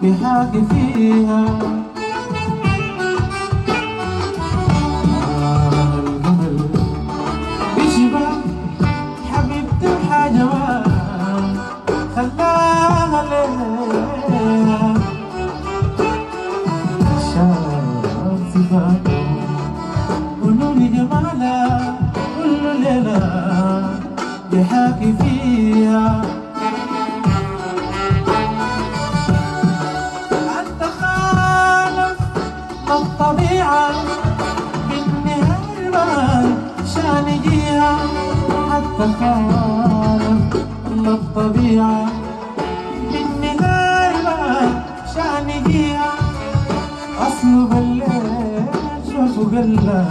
بحاجة فيها القمر بشبه حبيبتي وحاجة ما خلاها ليها شاف صفاته ونور جمالها كل ليلة بحاكي فيها أنت خالف الطبيعة بالنهاية ما شان يجيها حتى خالف الطبيعة بالنهاية ما شان يجيها أصله بالليل شوفوا قلة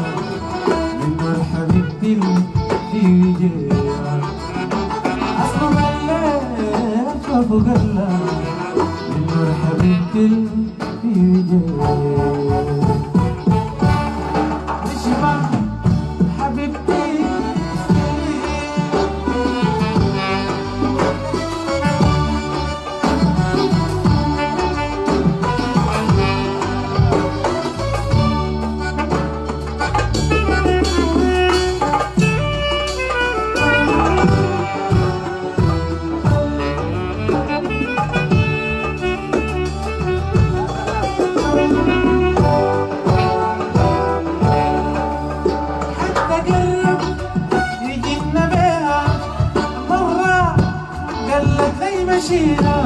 من نور حبيبتي في وجهها أصله بالليل شوفوا قلة من نور حبيبتي في وجهها بشبه حبيبتي مشيها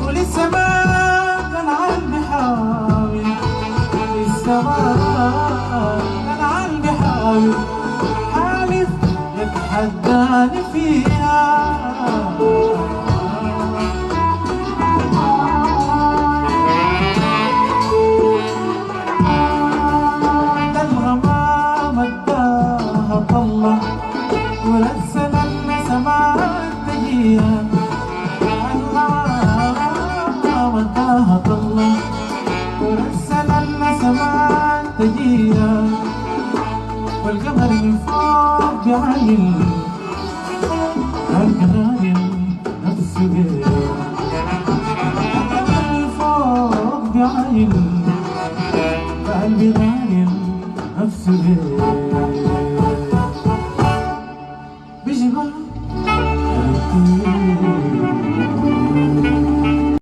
ولسه ما كان عالم بحاول لسه ما كان عالم بحاول حالف يتحداني فيها ولسه السماء تجيها الله مداها طلة ولسه السماء تجيها والقمر من فوق بعين القمر نفسه بيها القمر من فوق بعين قلبي نايم نفسه بيها